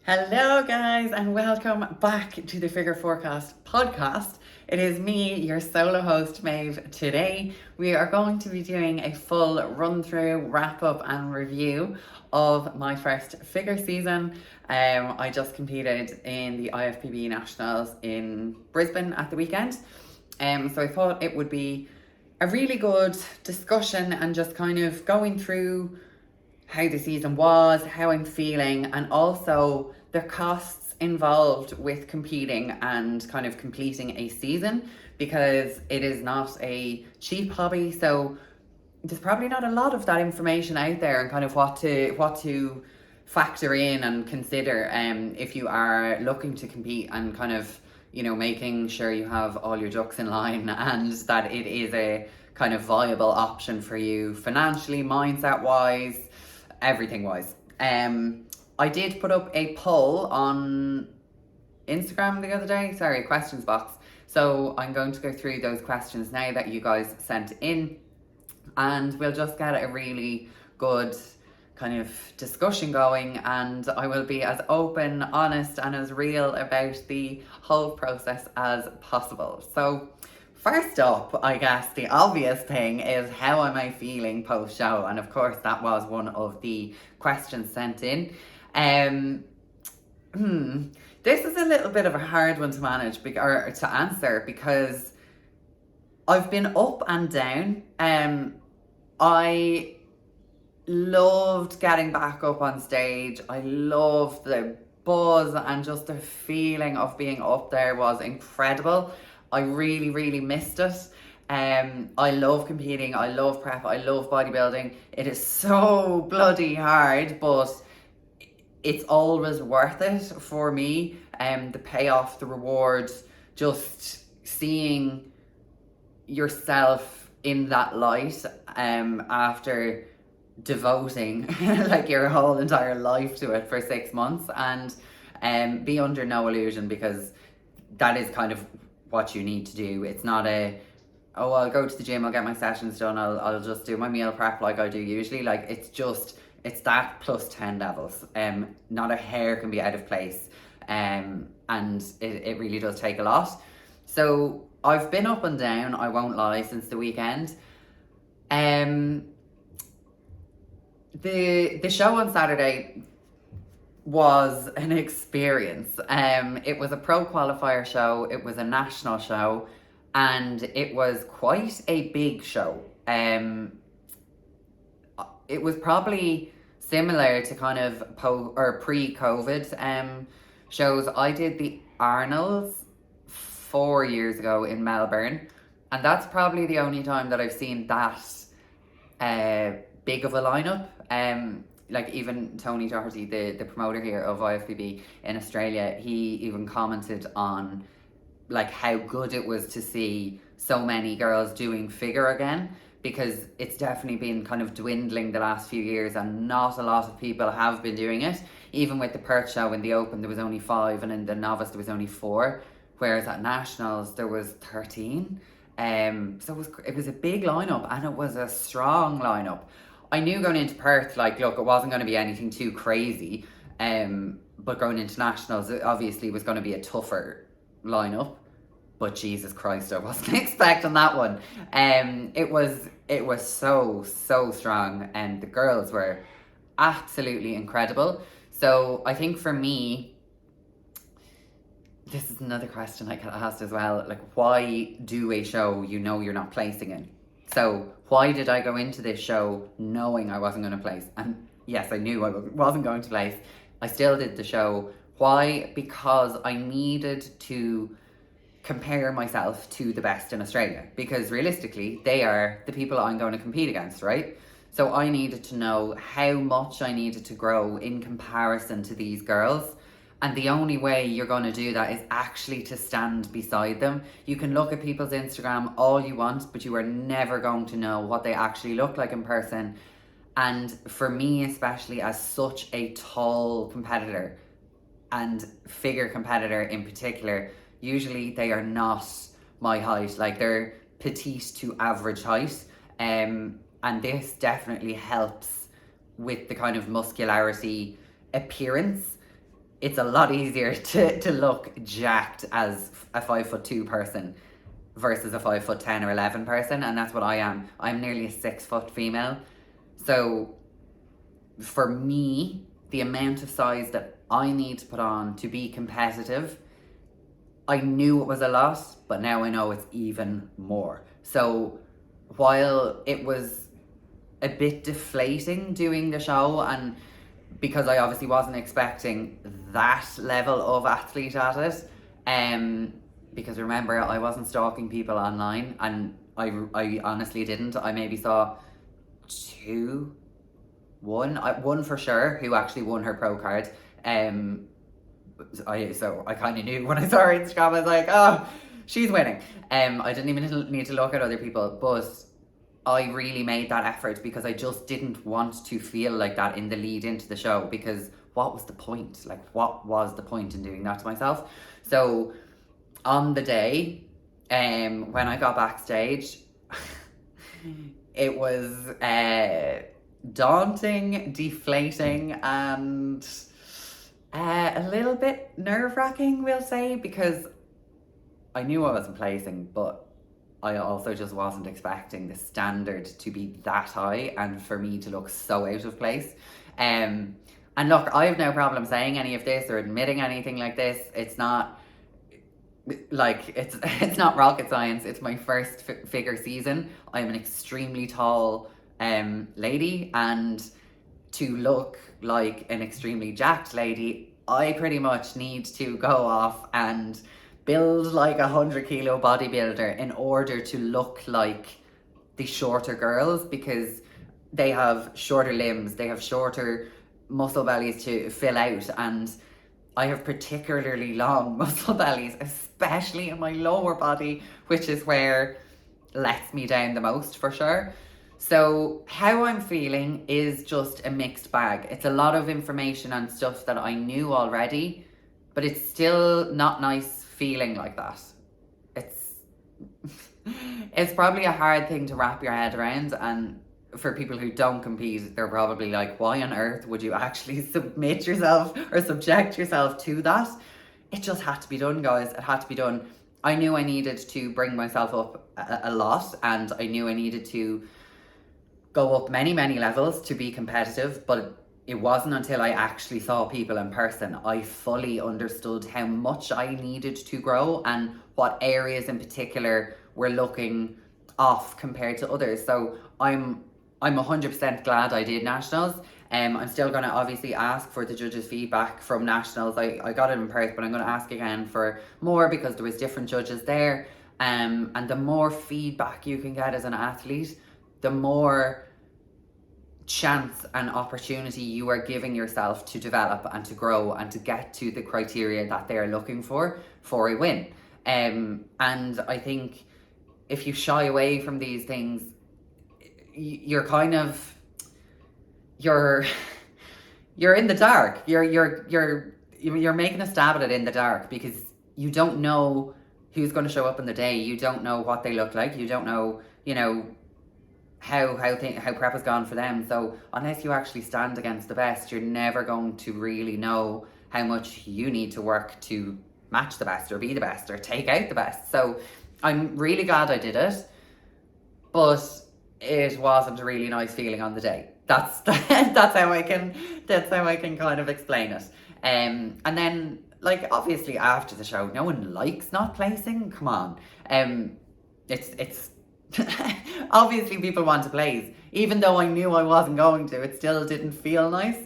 Hello, guys, and welcome back to the Figure Forecast podcast. It is me, your solo host, Maeve. Today, we are going to be doing a full run through, wrap up, and review of my first figure season. I just competed in the IFBB Nationals in Brisbane at the weekend. So I thought it would be a really good discussion and just kind of going through how the season was, how I'm feeling, and also the costs involved with competing and kind of completing a season, because it is not a cheap hobby. So there's probably not a lot of that information out there, and kind of what to factor in and consider if you are looking to compete, and kind of making sure you have all your ducks in line and that it is a kind of viable option for you financially, mindset wise, everything wise. I did put up a poll on Instagram the other day, questions box. So I'm going to go through those questions now that you guys sent in, and we'll just get a really good kind of discussion going, and I will be as open, honest, and as real about the whole process as possible. So first up, I guess the obvious thing is, how am I feeling post show? And of course, that was one of the questions sent in. This is a little bit of a hard one to manage or to answer, because I've been up and down. I loved getting back up on stage. I loved the buzz, and just the feeling of being up there was incredible. I really, really missed it. I love competing, I love prep, I love bodybuilding. It is so bloody hard, but it's always worth it for me. The payoff, the reward, just seeing yourself in that light after devoting like your whole entire life to it for 6 months, and be under no illusion, because that is kind of what you need to do. It's not I'll go to the gym, I'll get my sessions done, I'll just do my meal prep like I do usually. Like, it's that plus 10 levels. Not a hair can be out of place. And it really does take a lot. So I've been up and down, I won't lie, since the weekend. The show on Saturday was an experience. It was a pro qualifier show, it was a national show, and it was quite a big show. It was probably similar to kind of pre-COVID shows. I did the Arnold's 4 years ago in Melbourne, and that's probably the only time that I've seen that big of a lineup. Like, even Tony Doherty, the promoter here of IFBB in Australia, he even commented on like how good it was to see so many girls doing figure again, because it's definitely been kind of dwindling the last few years, and not a lot of people have been doing it. Even with the Perth show, in the Open there was only 5, and in the novice there was only 4, whereas at Nationals there was 13. So it was a big lineup, and it was a strong lineup. I knew going into Perth, like, look, it wasn't going to be anything too crazy, but going into Nationals, it obviously was going to be a tougher lineup. But Jesus Christ, I wasn't expecting that one. It was so strong, and the girls were absolutely incredible. So I think for me, this is another question I get asked as well, like, why do a show you're not placing in? So why did I go into this show knowing I wasn't going to place? And yes, I knew I wasn't going to place. I still did the show. Why? Because I needed to compare myself to the best in Australia, because realistically they are the people I'm going to compete against, right? So I needed to know how much I needed to grow in comparison to these girls. And the only way you're going to do that is actually to stand beside them. You can look at people's Instagram all you want, but you are never going to know what they actually look like in person. And for me, especially as such a tall competitor, and figure competitor in particular, usually they are not my height. Like, they're petite to average height. And this definitely helps with the kind of muscularity appearance. it's a lot easier to look jacked as a 5'2" person versus a 5'10" or 11 person, and that's what I am. I'm nearly a 6 foot female. So for me, the amount of size that I need to put on to be competitive, I knew it was a lot, but now I know it's even more. So while it was a bit deflating doing the show, and because I obviously wasn't expecting that level of athlete at it, because remember, I wasn't stalking people online, and I honestly didn't. I maybe saw one for sure who actually won her pro card. So I kind of knew when I saw her Instagram, I was like, oh, she's winning. I didn't even need to look at other people, but I really made that effort because I just didn't want to feel like that in the lead into the show, because what was the point? Like, what was the point in doing that to myself? So on the day, when I got backstage, it was daunting, deflating, and a little bit nerve-wracking, we'll say, because I knew I wasn't placing, but I also just wasn't expecting the standard to be that high and for me to look so out of place. And look, I have no problem saying any of this or admitting anything like this. It's not like it's not rocket science. It's my first figure season. I'm an extremely tall lady, and to look like an extremely jacked lady, I pretty much need to go off and build like 100 kilo bodybuilder in order to look like the shorter girls, because they have shorter limbs, they have shorter muscle bellies to fill out, and I have particularly long muscle bellies, especially in my lower body, which is where lets me down the most for sure. So how I'm feeling is just a mixed bag. It's a lot of information and stuff that I knew already, but it's still not nice feeling like that. It's probably a hard thing to wrap your head around, and for people who don't compete, they're probably like, why on earth would you actually submit yourself or subject yourself to that? It just had to be done, guys. It had to be done. I knew I needed to bring myself up a lot, and I knew I needed to go up many, many levels to be competitive, but it wasn't until I actually saw people in person I fully understood how much I needed to grow and what areas in particular were looking off compared to others. So I'm 100% glad I did nationals. I'm still going to obviously ask for the judges' feedback from nationals. I got it in Perth, but I'm going to ask again for more because there was different judges there. And the more feedback you can get as an athlete, the more chance and opportunity you are giving yourself to develop and to grow and to get to the criteria that they're looking for a win. And I think if you shy away from these things, you're kind of you're in the dark. You're making a stab at it in the dark because you don't know who's going to show up on the day. You don't know what they look like. You don't know, how prep has gone for them. So unless you actually stand against the best, you're never going to really know how much you need to work to match the best or be the best or take out the best. So I'm really glad I did it, but it wasn't a really nice feeling on the day. That's how I can kind of explain it. And then, like, obviously after the show, no one likes not placing. Come on. It's obviously people want to place. Even though I knew I wasn't going to, it still didn't feel nice.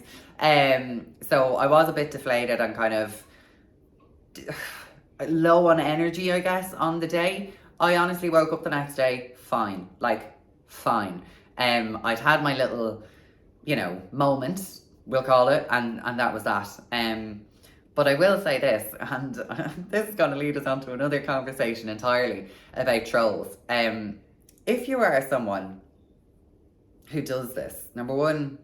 So I was a bit deflated and kind of low on energy, I guess, on the day. I honestly woke up the next day fine. I'd had my little, moment, we'll call it, and that was that. But I will say this, and this is going to lead us on to another conversation entirely about trolls. If you are someone who does this, number one,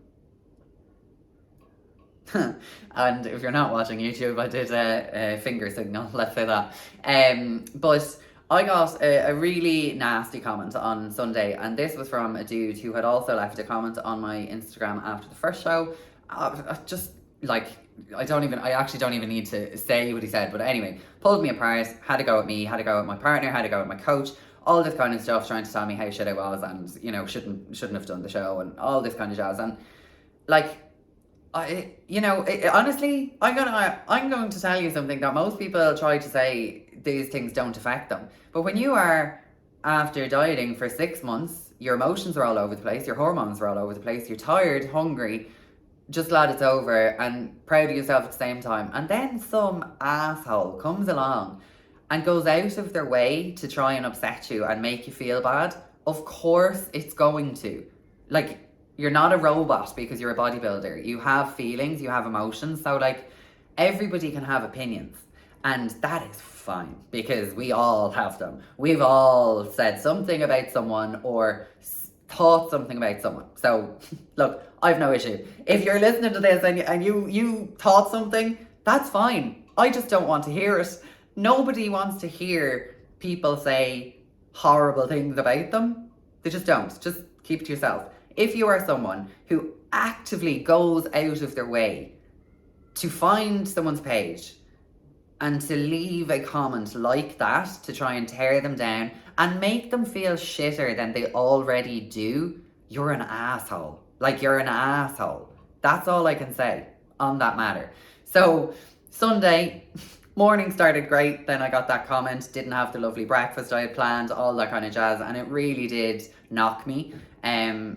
and if you're not watching YouTube, I did a finger signal, let's say that. But I got a really nasty comment on Sunday, and this was from a dude who had also left a comment on my Instagram after the first show. Just like I actually don't even need to say what he said, but anyway, pulled me apart, had a go at me, had a go at my partner, had a go at my coach, all this kind of stuff, trying to tell me how shit I was, and shouldn't have done the show, and all this kind of jazz. And like, honestly, I'm going to tell you something that most people try to say these things don't affect them, but when you are after dieting for 6 months, your emotions are all over the place, your hormones are all over the place, you're tired, hungry, just glad it's over, and proud of yourself at the same time. And then some asshole comes along and goes out of their way to try and upset you and make you feel bad. Of course it's going to. Like, you're not a robot because you're a bodybuilder. You have feelings, you have emotions. So like, everybody can have opinions. And that is fine, because we all have them. We've all said something about someone or thought something about someone. So look, I've no issue. If you're listening to this and you thought something, that's fine. I just don't want to hear it. Nobody wants to hear people say horrible things about them. They just don't. Just keep it to yourself. If you are someone who actively goes out of their way to find someone's page and to leave a comment like that to try and tear them down and make them feel shitter than they already do, you're an asshole. Like, you're an asshole. That's all I can say on that matter. So Sunday morning started great. Then I got that comment, didn't have the lovely breakfast I had planned, all that kind of jazz, and it really did knock me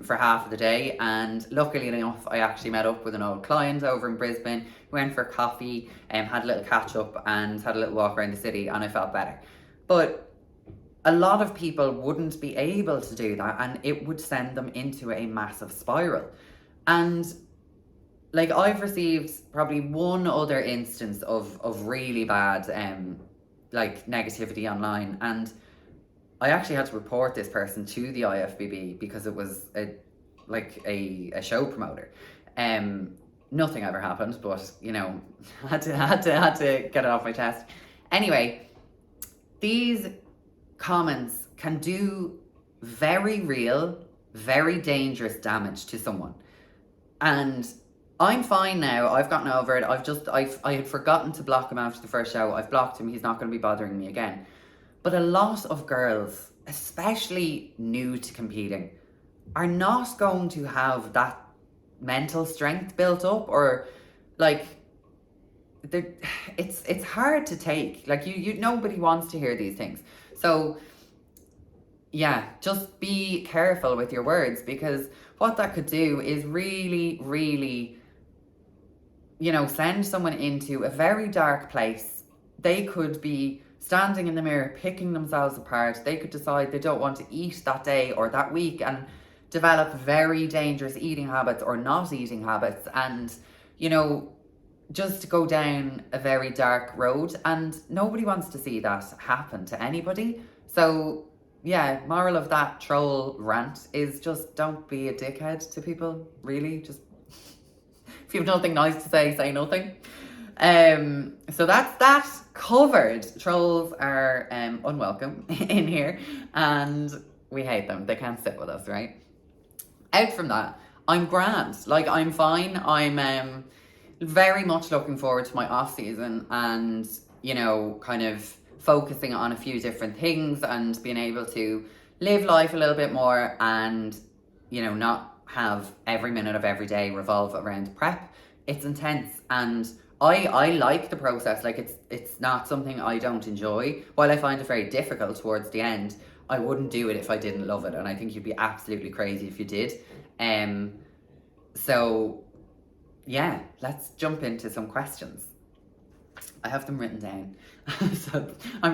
for half of the day. And luckily enough, I actually met up with an old client over in Brisbane. We went for coffee, had a little catch up and had a little walk around the city, and I felt better. But a lot of people wouldn't be able to do that, and it would send them into a massive spiral. And like, I've received probably one other instance of really bad like negativity online, and I actually had to report this person to the IFBB because it was a show promoter. Nothing ever happened, but had to get it off my chest. Anyway, these comments can do very real, very dangerous damage to someone. And I'm fine now. I've gotten over it. I had forgotten to block him after the first show. I've blocked him. He's not going to be bothering me again. But a lot of girls, especially new to competing, are not going to have that mental strength built up, or like, it's hard to take. Like, you nobody wants to hear these things. So yeah, just be careful with your words, because what that could do is really, really, send someone into a very dark place. They could be standing in the mirror, picking themselves apart. They could decide they don't want to eat that day or that week and develop very dangerous eating habits or not eating habits, and, just go down a very dark road. And nobody wants to see that happen to anybody. So yeah, moral of that troll rant is just don't be a dickhead to people, really. Just if you have nothing nice to say nothing. So that's that covered. Trolls are unwelcome in here, and we hate them. They can't sit with us, right? Out from that, I'm grand. Like, I'm fine. I'm very much looking forward to my off season, and kind of focusing on a few different things and being able to live life a little bit more, and not have every minute of every day revolve around prep. It's intense, and I like the process. Like, it's not something I don't enjoy. While I find it very difficult towards the end, I wouldn't do it if I didn't love it, and I think you'd be absolutely crazy if you did. So yeah, let's jump into some questions. I have them written down. So I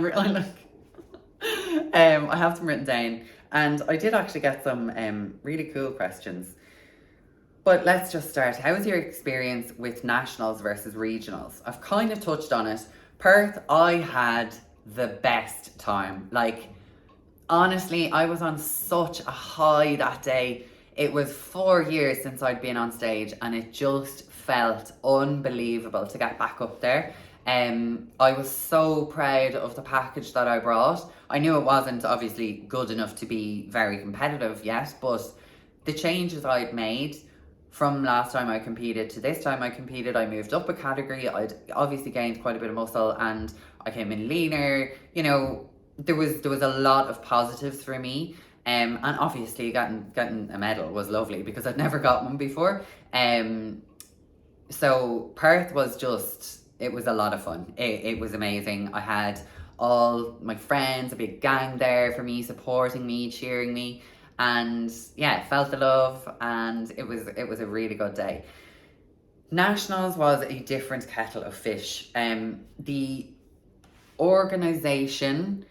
have them written down, and I did actually get some really cool questions. But let's just start. How was your experience with nationals versus regionals? I've kind of touched on it. Perth, I had the best time. Like, honestly, I was on such a high that day. It was 4 years since I'd been on stage, and it just felt unbelievable to get back up there. I was so proud of the package that I brought. I knew it wasn't obviously good enough to be very competitive yet, but the changes I'd made from last time I competed to this time I competed, I moved up a category. I'd obviously gained quite a bit of muscle and I came in leaner. You know, there was a lot of positives for me. And obviously getting a medal was lovely because I'd never got one before. So Perth was it was a lot of fun. It was amazing. I had all my friends, a big gang there for me, supporting me, cheering me. And yeah, felt the love, and it was a really good day. Nationals was a different kettle of fish. The organisation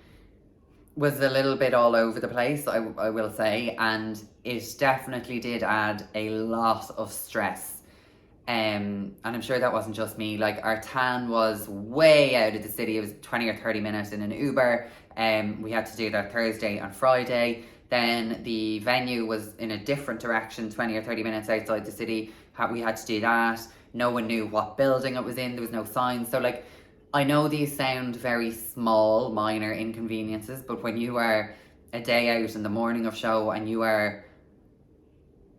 was a little bit all over the place, I will say, and it definitely did add a lot of stress. And I'm sure that wasn't just me. Like, our tan was way out of the city. It was 20 or 30 minutes in an Uber. We had to do that Thursday and Friday. Then the venue was in a different direction, 20 or 30 minutes outside the city. We had to do that. No one knew what building it was in. There was no signs. So, like, I know these sound very small, minor inconveniences, but when you are a day out in the morning of show and you are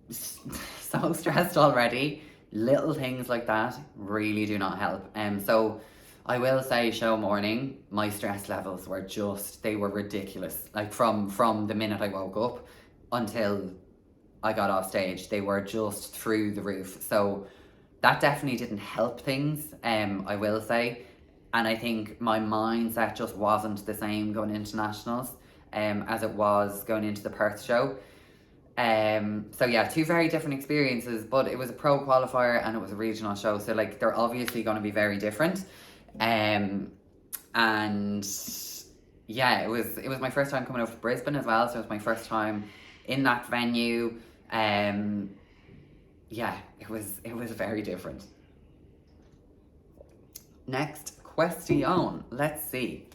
so stressed already, little things like that really do not help. So I will say, show morning, my stress levels were they were ridiculous. Like, from the minute I woke up until I got off stage, they were just through the roof. So that definitely didn't help things, I will say. And I think my mindset just wasn't the same going into nationals as it was going into the Perth show. So yeah, two very different experiences, but it was a pro qualifier and it was a regional show, so like they're obviously going to be very different. And yeah, it was my first time coming over to Brisbane as well, so it was my first time in that venue. Yeah, it was very different. Next question, let's see.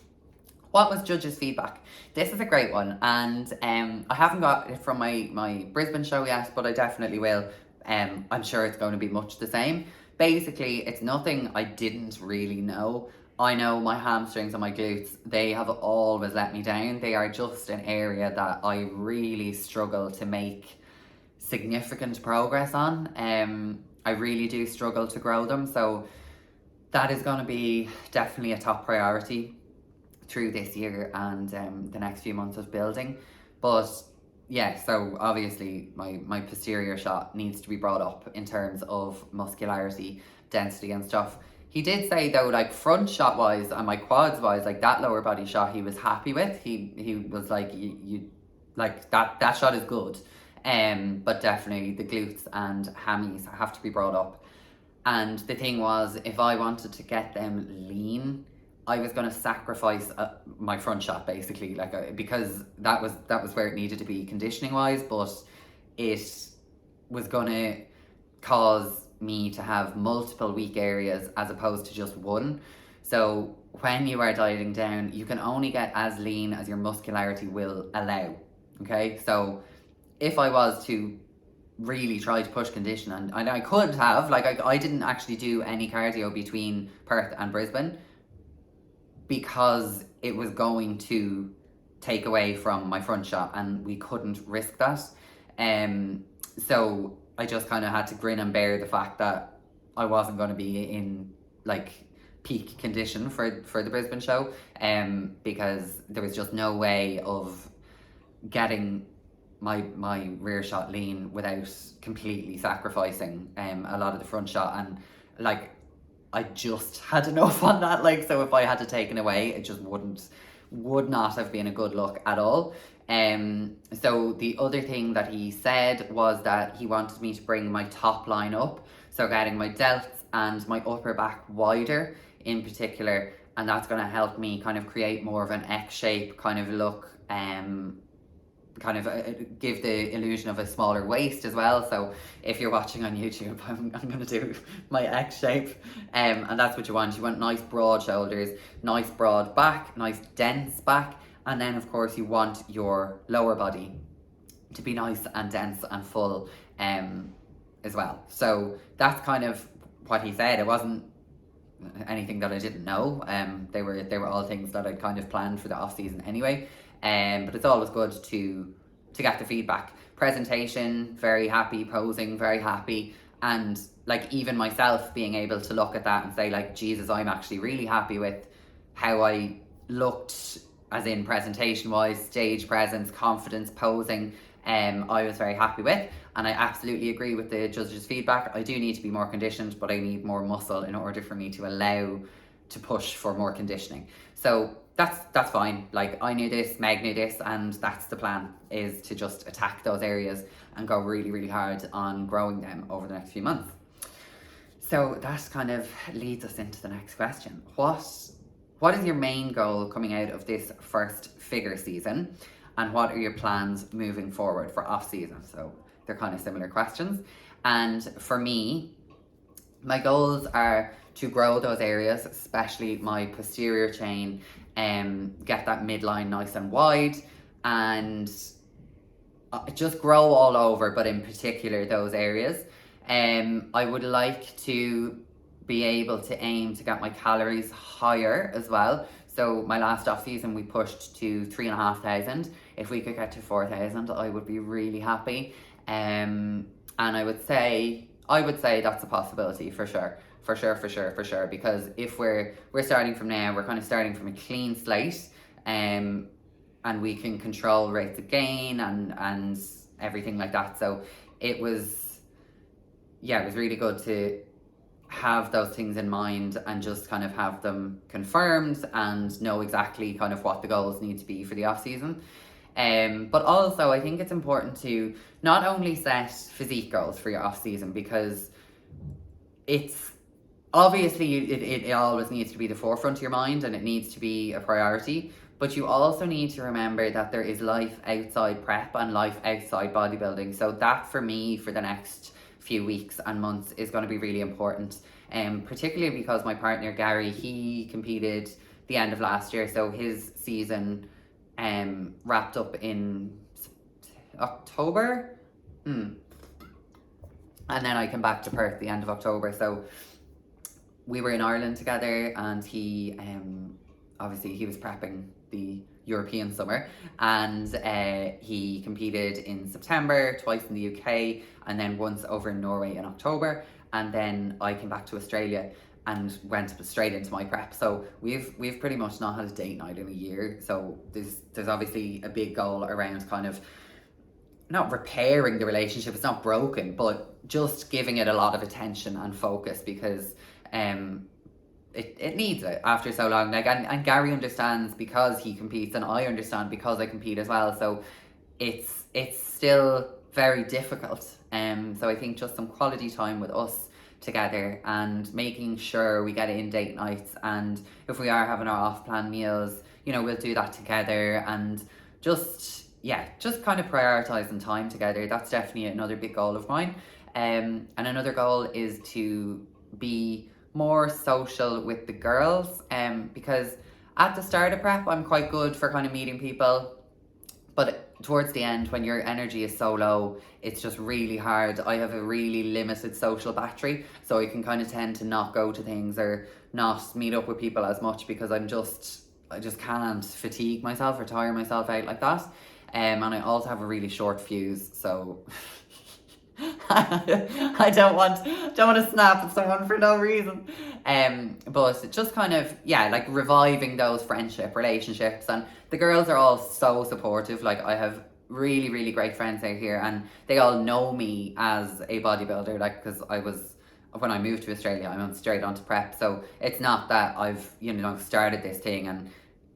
What was judges' feedback? This is a great one, and I haven't got it from my Brisbane show yet, but I definitely will. I'm sure it's going to be much the same. Basically, it's nothing I didn't really know. I know my hamstrings and my glutes, they have always let me down. They are just an area that I really struggle to make significant progress on. I really do struggle to grow them, so that is going to be definitely a top priority through this year and the next few months of building. But yeah, so obviously my posterior shot needs to be brought up in terms of muscularity, density and stuff. He did say though, like, front shot wise and my quads wise, like that lower body shot he was happy with. He was like, you like that shot is good. But definitely the glutes and hammies have to be brought up. And the thing was, if I wanted to get them lean, I was going to sacrifice my front shot basically, like because that was where it needed to be conditioning wise, but it was going to cause me to have multiple weak areas as opposed to just one. So when you are dieting down, you can only get as lean as your muscularity will allow. Okay, so if I was to really try to push condition, and I could have, like, I didn't actually do any cardio between Perth and Brisbane because it was going to take away from my front shot and we couldn't risk that. So I just kind of had to grin and bear the fact that I wasn't going to be in like peak condition for the Brisbane show, because there was just no way of getting my rear shot lean without completely sacrificing a lot of the front shot. And like, I just had enough on that, like, so if I had to take it away, it just would not have been a good look at all. So the other thing that he said was that he wanted me to bring my top line up, so getting my delts and my upper back wider in particular, and that's going to help me kind of create more of an X shape kind of look, kind of give the illusion of a smaller waist as well. So if you're watching on YouTube, I'm going to do my X shape, and that's what you want. You want nice broad shoulders, nice broad back, nice dense back, and then of course you want your lower body to be nice and dense and full as well. So that's kind of what he said. It wasn't anything that I didn't know. They were all things that I'd kind of planned for the off season anyway. But it's always good to get the feedback. presentation, very happy, posing, very happy. And like even myself being able to look at that and say like, Jesus, I'm actually really happy with how I looked, as in presentation wise, stage presence, confidence, posing. I was very happy with, and I absolutely agree with the judges' feedback. I do need to be more conditioned, but I need more muscle in order for me to allow to push for more conditioning. So that's fine. Like I knew this, Meg knew this, and that's the plan, is to just attack those areas and go really, really hard on growing them over the next few months. So that kind of leads us into the next question. What is your main goal coming out of this first figure season? And what are your plans moving forward for off season? So they're kind of similar questions. And for me, my goals are to grow those areas, especially my posterior chain, get that midline nice and wide, and just grow all over, but in particular those areas. I would like to be able to aim to get my calories higher as well. So my last off season we pushed to 3,500. If we could get to 4,000, I would be really happy. And I would say that's a possibility for sure. Because if we're starting from now, we're kind of starting from a clean slate, and we can control rates of gain and everything like that. So it was really good to have those things in mind and just kind of have them confirmed and know exactly kind of what the goals need to be for the off season. But also I think it's important to not only set physique goals for your off season, because it's obviously it always needs to be the forefront of your mind and it needs to be a priority, but you also need to remember that there is life outside prep and life outside bodybuilding. So that for me for the next few weeks and months is going to be really important, particularly because my partner Gary, he competed the end of last year, so his season wrapped up in October, and then I came back to Perth the end of October. So we were in Ireland together, and he obviously he was prepping the European summer, and he competed in September, twice in the UK, and then once over in Norway in October. And then I came back to Australia and went straight into my prep. So we've pretty much not had a date night in a year. So there's obviously a big goal around kind of not repairing the relationship, it's not broken, but just giving it a lot of attention and focus, because it needs it after so long. Like, and Gary understands because he competes, and I understand because I compete as well. So it's still very difficult. So I think just some quality time with us together and making sure we get in date nights, and if we are having our off-plan meals, you know, we'll do that together, and just kind of prioritizing time together. That's definitely another big goal of mine. And another goal is to be more social with the girls, because at the start of prep I'm quite good for kind of meeting people, but towards the end when your energy is so low, it's just really hard. I have a really limited social battery, so I can kind of tend to not go to things or not meet up with people as much, because I just can't fatigue myself or tire myself out like that. And I also have a really short fuse, so I don't want to snap at someone for no reason. But just kind of, like reviving those friendship relationships. And the girls are all so supportive. Like, I have really, really great friends out here, and they all know me as a bodybuilder, like, because when I moved to Australia, I went straight onto prep. So it's not that I've, started this thing and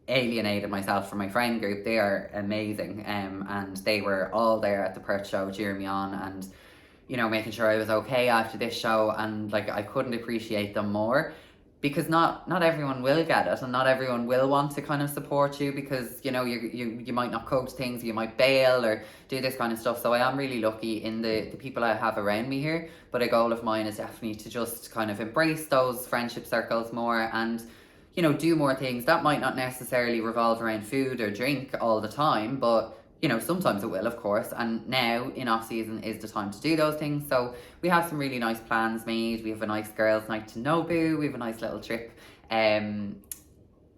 alienated myself from my friend group. They are amazing, and they were all there at the Perth show cheering me on, and making sure I was okay after this show. And like, I couldn't appreciate them more, because not everyone will get it, and not everyone will want to kind of support you, because you might not coach things, you might bail or do this kind of stuff. So I am really lucky in the people I have around me here, but a goal of mine is definitely to just kind of embrace those friendship circles more, and do more things that might not necessarily revolve around food or drink all the time, but sometimes it will, of course. And now in off season is the time to do those things. So we have some really nice plans made. We have a nice girls' night to Nobu. We have a nice little trip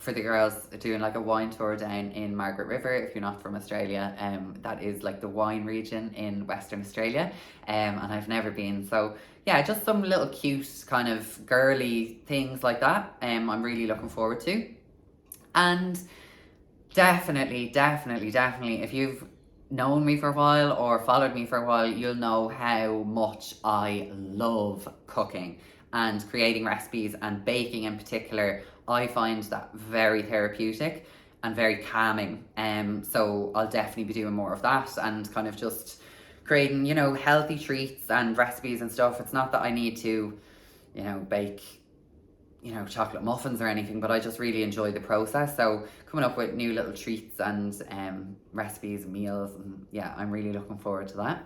for the girls doing like a wine tour down in Margaret River. If you're not from Australia, that is like the wine region in Western Australia, and I've never been. So yeah, just some little cute kind of girly things like that. I'm really looking forward to. And definitely, if you've known me for a while or followed me for a while, you'll know how much I love cooking and creating recipes, and baking in particular. I find that very therapeutic and very calming. So I'll definitely be doing more of that, and kind of just creating, healthy treats and recipes and stuff. It's not that I need to, bake chocolate muffins or anything, but I just really enjoy the process. So coming up with new little treats and recipes and meals, and yeah, I'm really looking forward to that.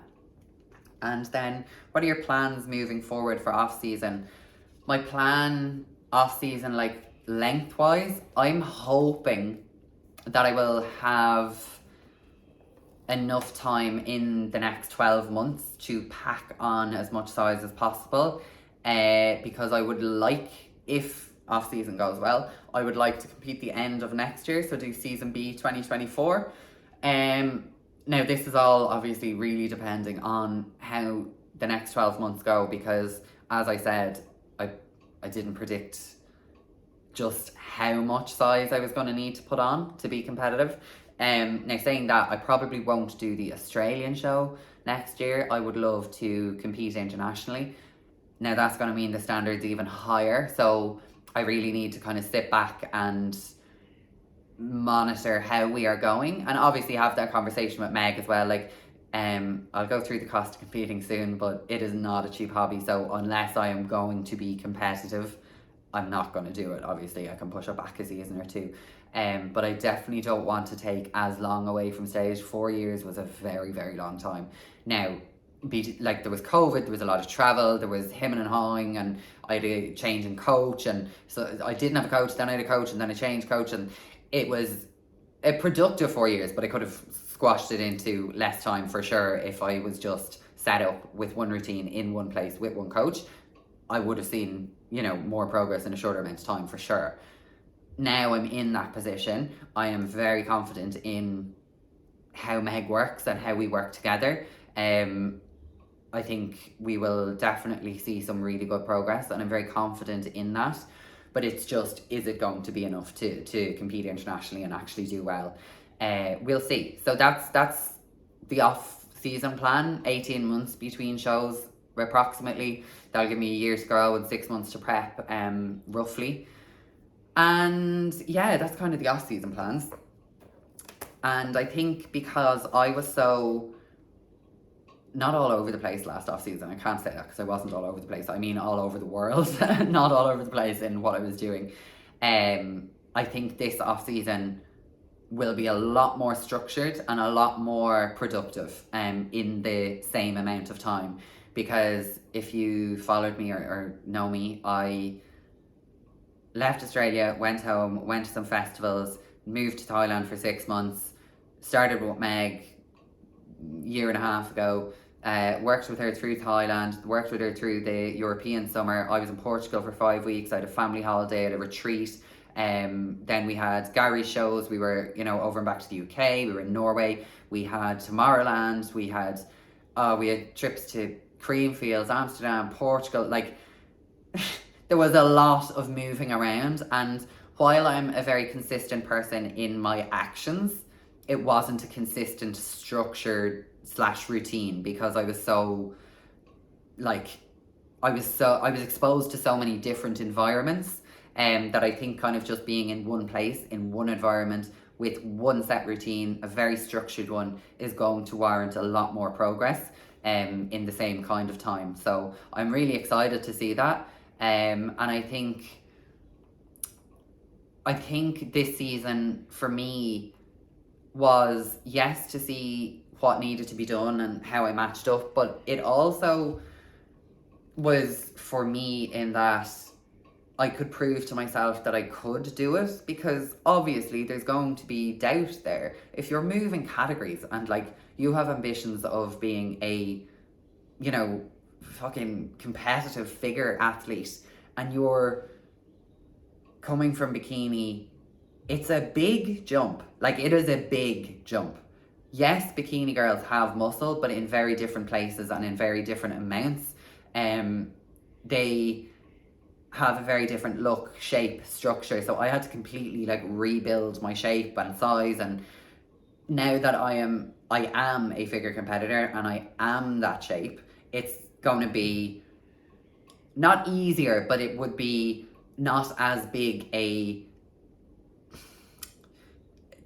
And then, what are your plans moving forward for off season? My plan off season, like lengthwise, I'm hoping that I will have enough time in the next 12 months to pack on as much size as possible, because I would like, if off season goes well, I would like to compete the end of next year, so do season B 2024. Now this is all obviously really depending on how the next 12 months go, because as I said, I didn't predict just how much size I was going to need to put on to be competitive. Now saying that, I probably won't do the Australian show next year. I would love to compete internationally. Now that's going to mean the standard's even higher, so I really need to kind of sit back and monitor how we are going, and obviously have that conversation with Meg as well. Like, I'll go through the cost of competing soon, but it is not a cheap hobby, so unless I am going to be competitive, I'm not going to do it. Obviously I can push it back a season or two, but I definitely don't want to take as long away from stage. 4 years was a very, very long time. Now, there was COVID, there was a lot of travel, there was hemming and hawing, and I had a change in coach, and so I didn't have a coach, then I had a coach, and then I changed coach, and it was a productive 4 years, but I could have squashed it into less time for sure if I was just set up with one routine in one place with one coach. I would have seen, more progress in a shorter amount of time for sure. Now I'm in that position. I am very confident in how Meg works and how we work together. I think we will definitely see some really good progress, and I'm very confident in that. But it's just, is it going to be enough to compete internationally and actually do well? We'll see. So that's the off-season plan. 18 months between shows, approximately. That'll give me a year to go and 6 months to prep, roughly. And yeah, that's kind of the off-season plans. And I think because I was so not all over the place last off season, I can't say that because I wasn't all over the place. I mean all over the world, not all over the place in what I was doing. I think this off season will be a lot more structured and a lot more productive in the same amount of time. Because if you followed me or know me, I left Australia, went home, went to some festivals, moved to Thailand for 6 months, started with Meg a year and a half ago, worked with her through Thailand, worked with her through the European summer. I was in Portugal for 5 weeks. I had a family holiday at a retreat. Then we had Gary's shows. We were, over and back to the UK. We were in Norway. We had Tomorrowland. We had trips to Creamfields, Amsterdam, Portugal. Like, there was a lot of moving around. And while I'm a very consistent person in my actions, it wasn't a consistent structured / routine, because I was so, I was exposed to so many different environments, that I think kind of just being in one place, in one environment, with one set routine, a very structured one, is going to warrant a lot more progress in the same kind of time. So I'm really excited to see that. And I think this season for me was, yes, to see what needed to be done and how I matched up, but it also was for me in that I could prove to myself that I could do it, because obviously there's going to be doubt there. If you're moving categories and you have ambitions of being a, fucking competitive figure athlete, and you're coming from bikini it's a big jump. Like, it is a big jump. Yes, bikini girls have muscle, but in very different places and in very different amounts. They have a very different look, shape, structure. So I had to completely like rebuild my shape and size. And now that I am a figure competitor and I am that shape, it's going to be not easier, but it would be not as big a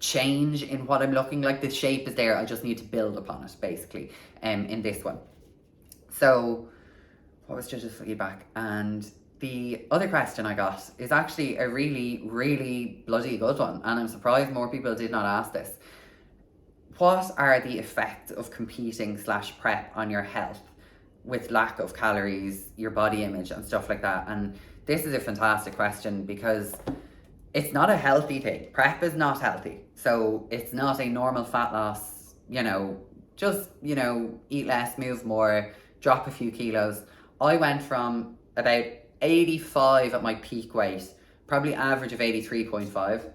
change in what I'm looking like. The shape is there, I just need to build upon it, basically, in this one. So what was judges' feedback? And the other question I got is actually a really, really bloody good one, and I'm surprised more people did not ask this. What are the effects of competing / prep on your health with lack of calories, your body image and stuff like that? And this is a fantastic question because it's not a healthy thing. Prep is not healthy. So it's not a normal fat loss, just, eat less, move more, drop a few kilos. I went from about 85 at my peak weight, probably average of 83.5.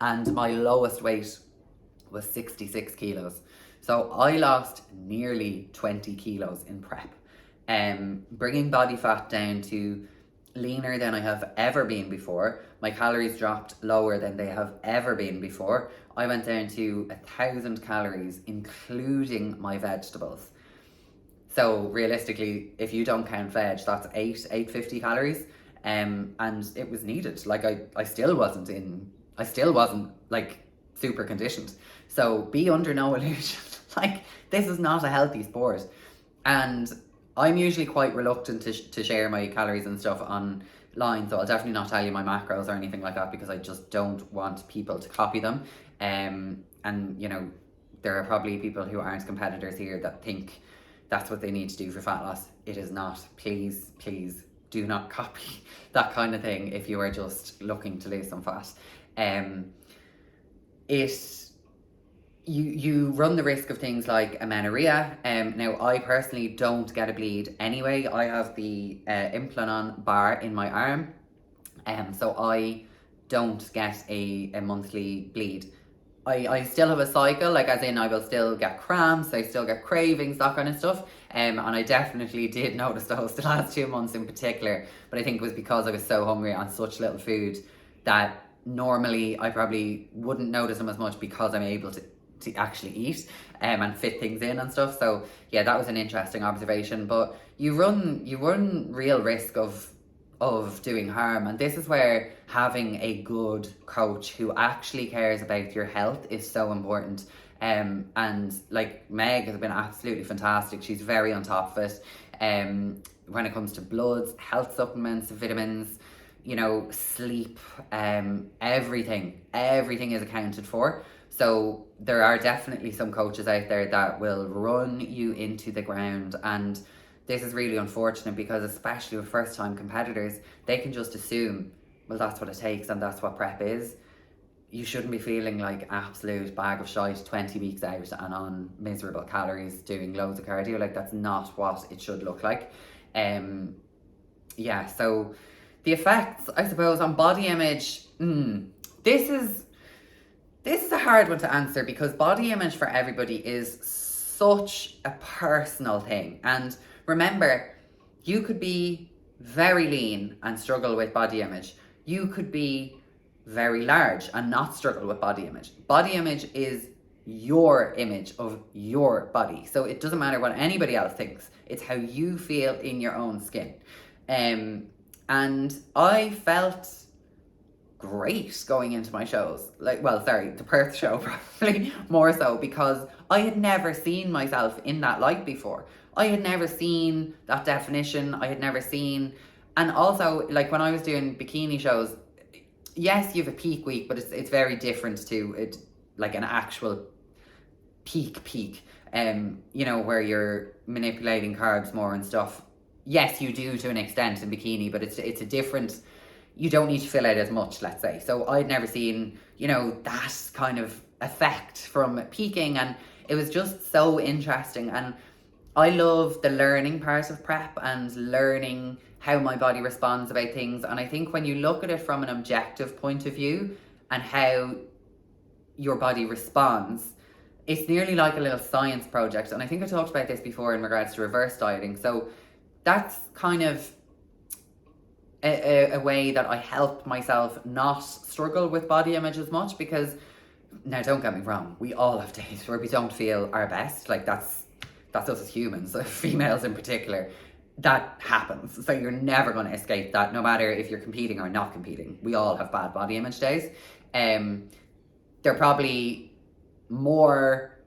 And my lowest weight was 66 kilos. So I lost nearly 20 kilos in prep. Bringing body fat down to leaner than I have ever been before. My calories dropped lower than they have ever been before. I went down to 1,000 calories, including my vegetables. So realistically, if you don't count veg, that's 850 calories. And it was needed. Like I still wasn't like super conditioned. So be under no illusion. Like, this is not a healthy sport. And I'm usually quite reluctant to share my calories and stuff online, so I'll definitely not tell you my macros or anything like that because I just don't want people to copy them. And there are probably people who aren't competitors here that think that's what they need to do for fat loss. It is not. Please do not copy that kind of thing if you are just looking to lose some fat. You run the risk of things like amenorrhea. Now, I personally don't get a bleed anyway. I have the Implanon bar in my arm, so I don't get a monthly bleed. I still have a cycle, like as in I will still get cramps, I still get cravings, that kind of stuff. And I definitely did notice those the last 2 months in particular, but I think it was because I was so hungry on such little food that normally I probably wouldn't notice them as much because I'm able to actually eat and fit things in and stuff. So yeah, that was an interesting observation. But you run real risk of doing harm, and this is where having a good coach who actually cares about your health is so important. And like Meg has been absolutely fantastic. She's very on top of it when it comes to bloods, health supplements, vitamins, sleep, everything is accounted for. So there are definitely some coaches out there that will run you into the ground, and this is really unfortunate because especially with first time competitors, they can just assume, well, that's what it takes and that's what prep is. You shouldn't be feeling like absolute bag of shite 20 weeks out and on miserable calories doing loads of cardio. Like, that's not what it should look like. So the effects, I suppose, on body image, this is a hard one to answer because body image for everybody is such a personal thing. And remember, you could be very lean and struggle with body image. You could be very large and not struggle with body image. Body image is your image of your body. So it doesn't matter what anybody else thinks. It's how you feel in your own skin. And I felt great going into my shows. The Perth show probably more so because I had never seen myself in that light before. I had never seen that definition. I had never seen, and also like when I was doing bikini shows, yes, you have a peak week, but it's very different to it, like an actual peak, where you're manipulating carbs more and stuff. Yes, you do to an extent in bikini, but it's a different. You don't need to fill out as much, let's say. So I'd never seen, that kind of effect from peaking, and it was just so interesting. And I love the learning part of prep and learning how my body responds about things. And I think when you look at it from an objective point of view and how your body responds, it's nearly like a little science project. And I think I talked about this before in regards to reverse dieting. So that's kind of a way that I help myself not struggle with body image as much, because now don't get me wrong, we all have days where we don't feel our best. Like that's us as humans, females in particular. That happens. So you're never going to escape that, no matter if you're competing or not competing. We all have bad body image days. They're probably more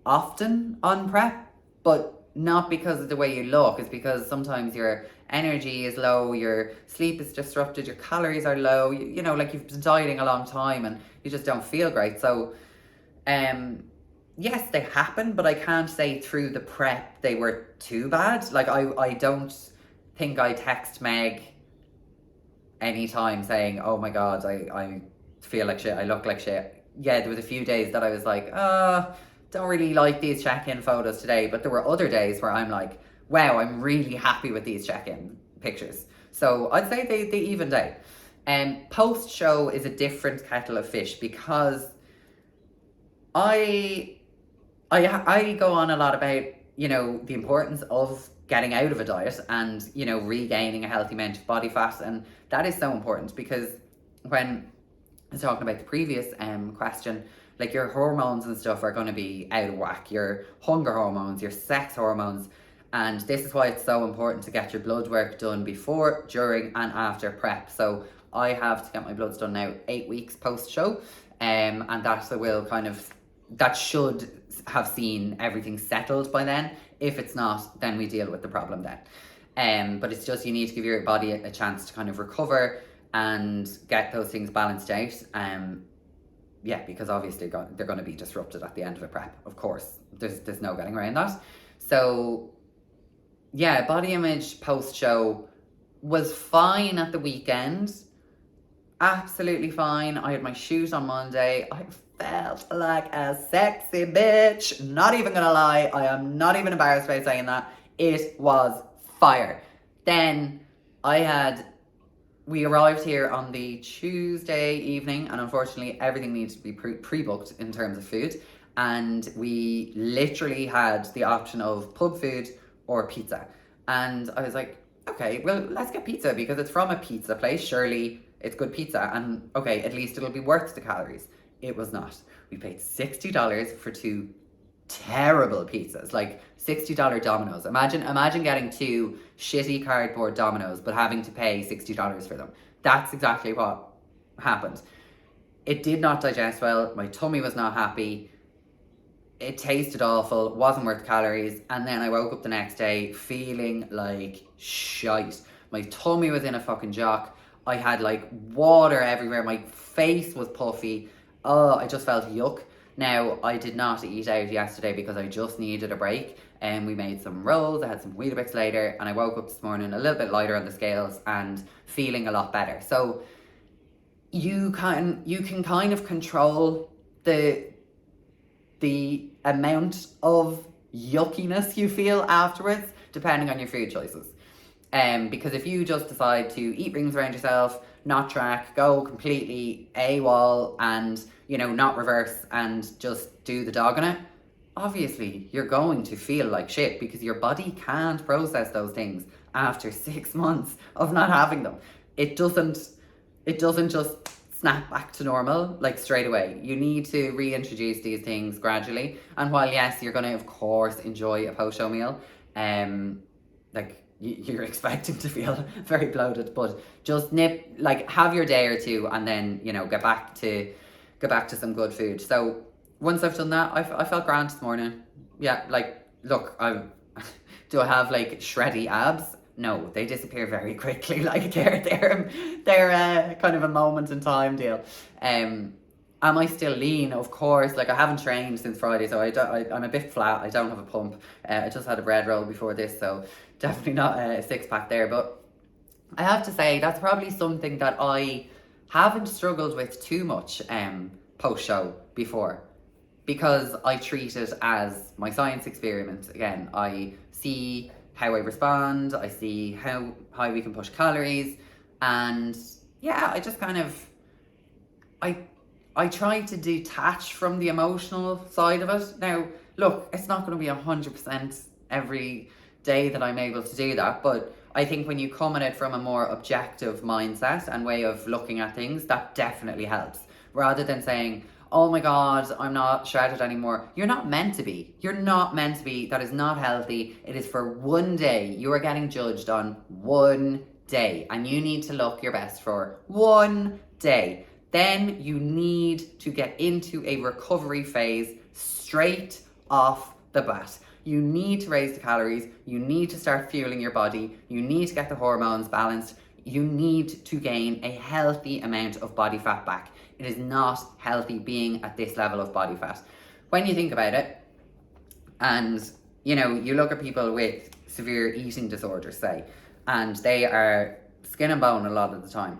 often on prep, but not because of the way you look. It's because sometimes your energy is low, your sleep is disrupted, your calories are low, you know, like you've been dieting a long time and you just don't feel great. So yes, they happen, but I can't say through the prep they were too bad. Like I don't think I text Meg anytime saying, oh my god, I feel like shit, I look like shit. Yeah, there was a few days that I was like, don't really like these check-in photos today, but there were other days where I'm like, wow, I'm really happy with these check-in pictures. So I'd say they evened out. Post-show is a different kettle of fish, because I go on a lot about, you know, the importance of getting out of a diet and, you know, regaining a healthy amount of body fat. And that is so important, because when I was talking about the previous question, like your hormones and stuff are going to be out of whack, your hunger hormones, your sex hormones. And this is why it's so important to get your blood work done before, during and after prep. So I have to get my bloods done now 8 weeks post-show. And that should have seen everything settled by then. If it's not, then we deal with the problem then. But it's just, you need to give your body a chance to kind of recover and get those things balanced out. Yeah, because obviously they're going to be disrupted at the end of a prep. Of course, there's no getting around that. So yeah, body image post-show was fine at the weekend. Absolutely fine. I had my shoot on Monday. I felt like a sexy bitch. Not even gonna lie. I am not even embarrassed about saying that. It was fire. Then we arrived here on the Tuesday evening, and unfortunately everything needs to be pre-booked in terms of food. And we literally had the option of pub food or pizza. And I was like, okay, well, let's get pizza, because it's from a pizza place. Surely it's good pizza. And okay, at least it'll be worth the calories. It was not. We paid $60 for 2 terrible pizzas, like $60 Domino's. Imagine getting 2 shitty cardboard Domino's, but having to pay $60 for them. That's exactly what happened. It did not digest well. My tummy was not happy. It tasted awful, wasn't worth the calories. And then I woke up the next day feeling like shite. My tummy was in a fucking jock. I had like water everywhere. My face was puffy. Oh, I just felt yuck. Now, I did not eat out yesterday because I just needed a break. And we made some rolls. I had some Weetabix later. And I woke up this morning a little bit lighter on the scales and feeling a lot better. So you can kind of control the amount of yuckiness you feel afterwards, depending on your food choices. Because if you just decide to eat rings around yourself, not track, go completely AWOL and, you know, not reverse and just do the dog on it, obviously you're going to feel like shit, because your body can't process those things after 6 months of not having them. It doesn't just snap back to normal like straight away. You need to reintroduce these things gradually. And while yes, you're going to of course enjoy a post-show meal, like you're expecting to feel very bloated, but just have your day or two and then, you know, get back to some good food. So once I've done that, I felt grand this morning. Yeah, like, look, do I have like shreddy abs? No, they disappear very quickly. Like they're kind of a moment in time deal. Am I still lean? Of course. Like, I haven't trained since Friday, so I'm a bit flat. I don't have a pump. I just had a bread roll before this, so definitely not a 6-pack there. But I have to say that's probably something that I haven't struggled with too much post show before. because I treat it as my science experiment. Again, I see how I respond, I see how high we can push calories, and yeah, I just kind of, I try to detach from the emotional side of it. Now, look, it's not going to be 100% every day that I'm able to do that, but I think when you come at it from a more objective mindset and way of looking at things, that definitely helps. Rather than saying, oh my God, I'm not shredded anymore. You're not meant to be. You're not meant to be. That is not healthy. It is for one day. You are getting judged on one day, and you need to look your best for one day. Then you need to get into a recovery phase straight off the bat. You need to raise the calories. You need to start fueling your body. You need to get the hormones balanced. You need to gain a healthy amount of body fat back. It is not healthy being at this level of body fat. When you think about it, and you know, you look at people with severe eating disorders, say, and they are skin and bone a lot of the time.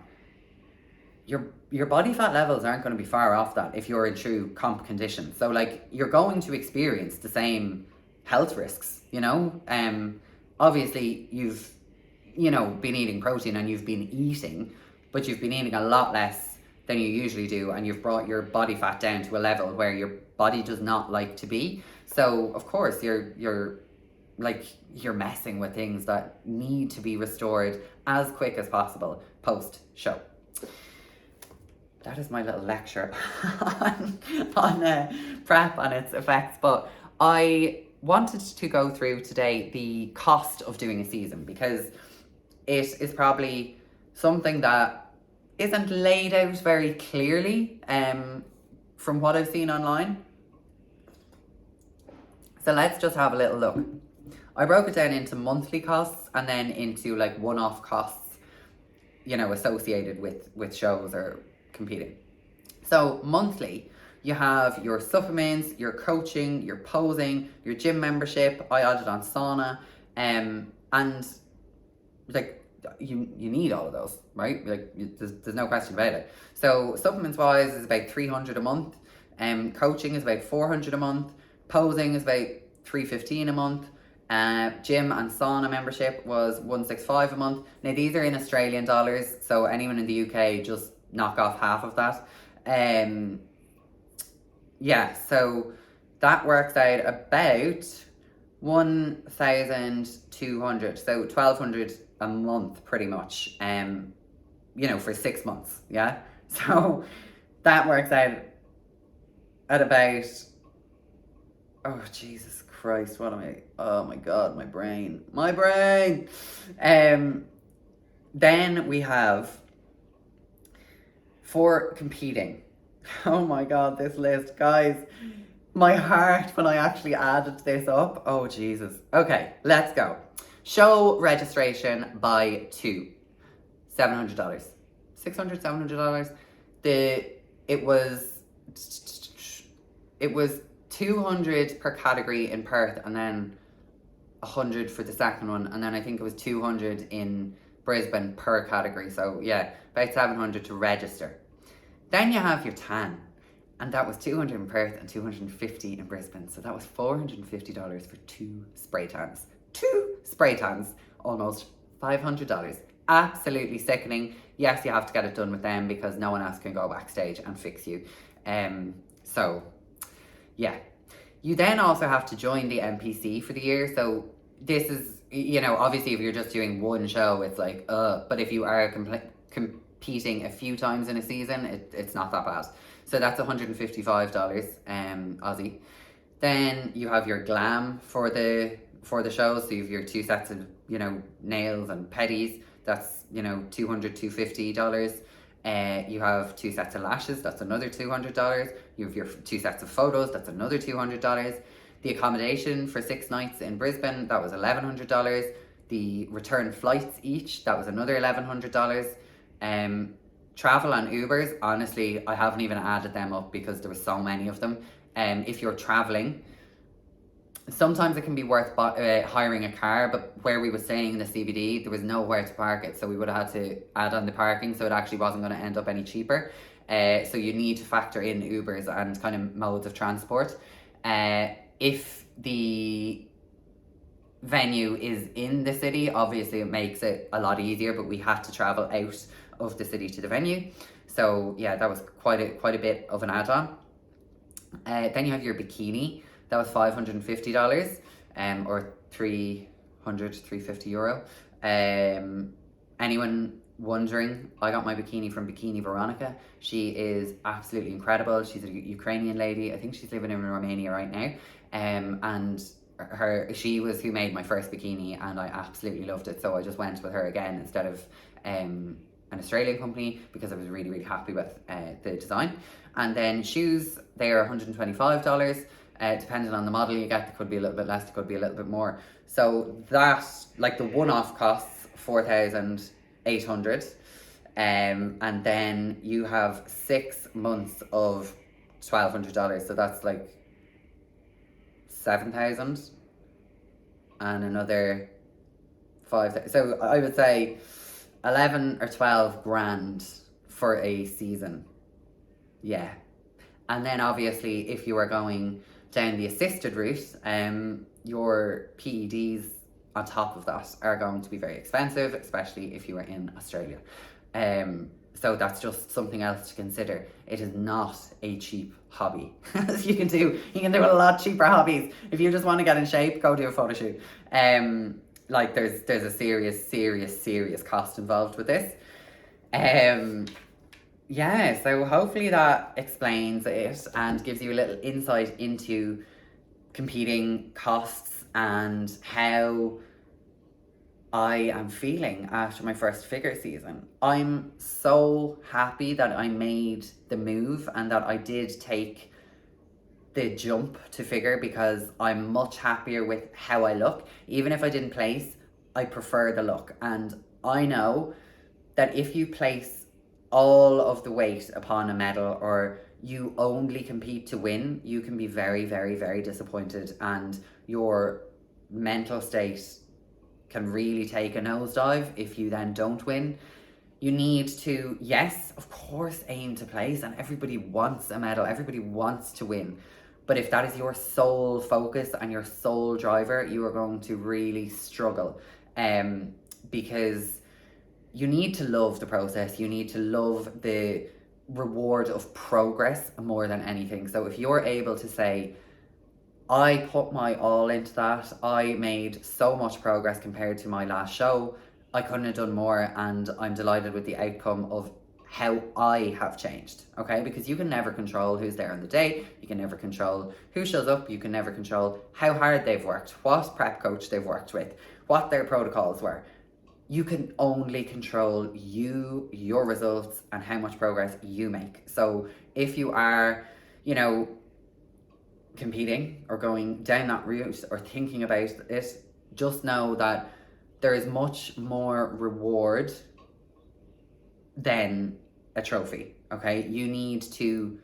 Your body fat levels aren't going to be far off that if you're in true comp condition. So like, you're going to experience the same health risks, you know. Obviously you've, you know, been eating protein and you've been eating, but you've been eating a lot less than you usually do, and you've brought your body fat down to a level where your body does not like to be. So of course you're messing with things that need to be restored as quick as possible post show. That is my little lecture on prep and its effects. But I wanted to go through today the cost of doing a season, because it is probably something that isn't laid out very clearly from what I've seen online. So let's just have a little look. I broke it down into monthly costs and then into like one-off costs, you know, associated with shows or competing. So monthly, you have your supplements, your coaching, your posing, your gym membership. I added on sauna, and like you need all of those, right? Like there's no question about it. So supplements wise is about 300 a month, coaching is about 400 a month, posing is about 315 a month. Gym and sauna membership was 165 a month. Now these are in Australian dollars, so anyone in the UK just knock off half of that. Yeah, so that works out about 1,200, so 1,200 a month pretty much, you know, for 6 months, yeah? So that works out at about, oh Jesus Christ, what am I, oh my God, my brain. Then we have, for competing, oh my God, this list, guys, my heart when I actually added this up, oh Jesus. Okay, let's go. Show registration by two, $700, $600, $700. It was 200 per category in Perth, and then 100 for the second one, and then I think it was 200 in Brisbane per category. So yeah, about 700 to register. Then you have your tan, and that was 200 in Perth and 250 in Brisbane. So that was $450 for two spray tans. Two spray tans, almost $500. Absolutely sickening. Yes, you have to get it done with them because no one else can go backstage and fix you. So yeah. You then also have to join the NPC for the year. So this is, you know, obviously if you're just doing one show, it's like, but if you are competing a few times in a season, it's not that bad. So that's $155 Aussie. Then you have your glam for the shows. So you have your two sets of, you know, nails and pedis. That's, you know, $200, $250. You have two sets of lashes, that's another $200. You have your two sets of photos, that's another $200. The accommodation for 6 nights in Brisbane, that was $1,100. The return flights each, that was another $1,100. Travel and Ubers, honestly, I haven't even added them up because there were so many of them. If you're traveling, sometimes it can be worth hiring a car, but where we were staying in the CBD, there was nowhere to park it, so we would have had to add on the parking, so it actually wasn't going to end up any cheaper. So you need to factor in Ubers and kind of modes of transport. If the venue is in the city, obviously it makes it a lot easier, but we had to travel out of the city to the venue. So yeah, that was quite a bit of an add-on. Then you have your bikini. That was $550, or 350 euro. Anyone wondering, I got my bikini from Bikini Veronica. She is absolutely incredible. She's a Ukrainian lady. I think she's living in Romania right now. And she was who made my first bikini, and I absolutely loved it. So I just went with her again instead of an Australian company, because I was really, really happy with the design. And then shoes, they are $125. Depending on the model you get, it could be a little bit less, it could be a little bit more. So that, like, the one-off costs $4,800. And then you have 6 months of $1,200. So that's like 7,000 and another 5,000. So I would say 11 or 12 grand for a season. Yeah. And then obviously if you are going down the assisted route, your PEDs on top of that are going to be very expensive, especially if you are in Australia. So that's just something else to consider. It is not a cheap hobby. you can do a lot cheaper hobbies. If you just want to get in shape, go do a photo shoot. Like there's a serious cost involved with this. Yeah, so hopefully that explains it and gives you a little insight into competing costs and how I am feeling after my first figure season. I'm so happy that I made the move and that I did take the jump to figure, because I'm much happier with how I look. Even if I didn't place, I prefer the look. And I know that if you place all of the weight upon a medal, or you only compete to win, you can be very, very, very disappointed, and your mental state can really take a nosedive if you then don't win. You need to, yes, of course, aim to place, and everybody wants a medal, everybody wants to win. But if that is your sole focus and your sole driver, you are going to really struggle, because you need to love the process. You need to love the reward of progress more than anything. So if you're able to say, I put my all into that, I made so much progress compared to my last show, I couldn't have done more, and I'm delighted with the outcome of how I have changed, okay? Because you can never control who's there on the day, you can never control who shows up, you can never control how hard they've worked, what prep coach they've worked with, what their protocols were. You can only control you, your results, and how much progress you make. So if you are, competing or going down that route or thinking about it, just know that there is much more reward than a trophy, okay? You need to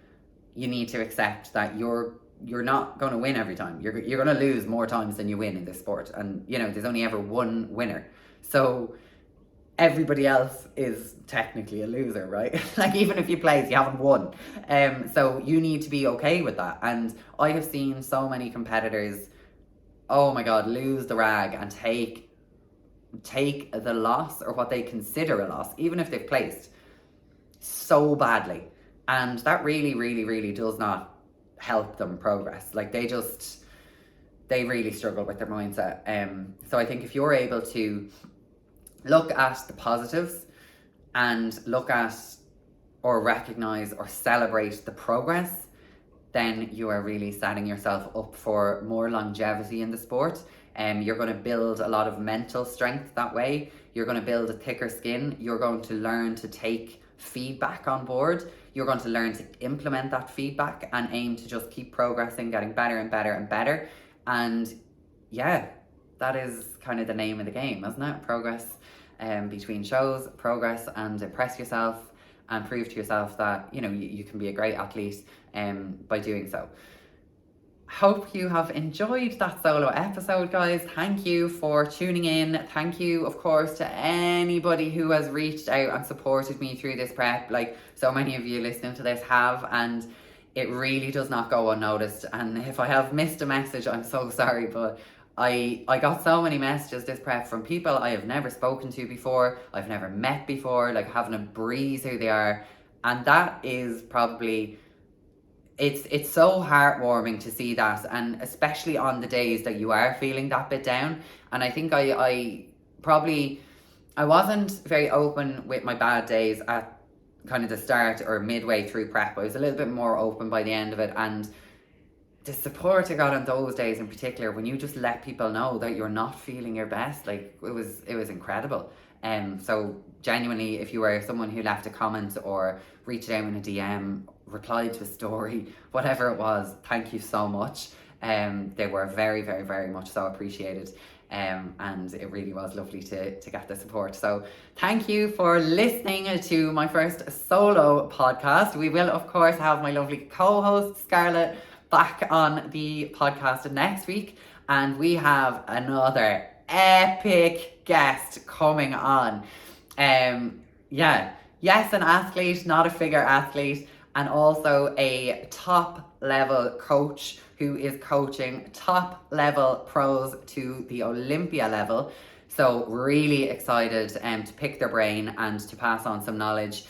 accept that you're not going to win every time. You're going to lose more times than you win in this sport, and there's only ever one winner. So everybody else is technically a loser, right? Like, even if you place, you haven't won. So you need to be okay with that. And I have seen so many competitors, oh my God, lose the rag and take the loss, or what they consider a loss, even if they've placed, so badly. And that really, really, really does not help them progress. Like, they really struggle with their mindset. So I think if you're able to look at the positives and look at or recognize or celebrate the progress, then you are really setting yourself up for more longevity in the sport. You're going to build a lot of mental strength that way. You're going to build a thicker skin. You're going to learn to take feedback on board. You're going to learn to implement that feedback and aim to just keep progressing, getting better and better and better. And yeah, that is kind of the name of the game, isn't it? Progress between shows, progress, and impress yourself and prove to yourself that you can be a great athlete by doing so. hope you have enjoyed that solo episode, guys. Thank you for tuning in. Thank you, of course, to anybody who has reached out and supported me through this prep. Like, so many of you listening to this have, and it really does not go unnoticed. And if I have missed a message, I'm so sorry, but I got so many messages this prep from people I have never spoken to before, I've never met before, like having a breeze who they are. And that is probably, it's so heartwarming to see that, and especially on the days that you are feeling that bit down. And I think I probably, I wasn't very open with my bad days at kind of the start or midway through prep. I was a little bit more open by the end of it, and the support I got on those days in particular, when you just let people know that you're not feeling your best, like it was incredible. So genuinely, if you were someone who left a comment or reached out in a DM, replied to a story, whatever it was, thank you so much. They were very, very, very much so appreciated. And it really was lovely to get the support. So thank you for listening to my first solo podcast. We will, of course, have my lovely co-host Scarlett back on the podcast next week, and we have another epic guest coming on. Yes, an athlete, not a figure athlete, and also a top level coach who is coaching top level pros to the Olympia level. So really excited to pick their brain and to pass on some knowledge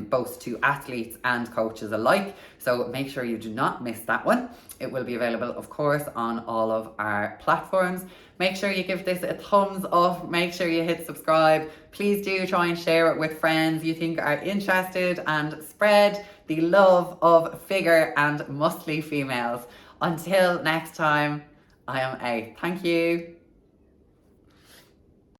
both to athletes and coaches alike. So make sure you do not miss that one. It will be available, of course, on all of our platforms. Make sure you give this a thumbs up. Make sure you hit subscribe. Please do try and share it with friends you think are interested, and spread the love of figure and muscly females. Until next time, I am A. Thank you.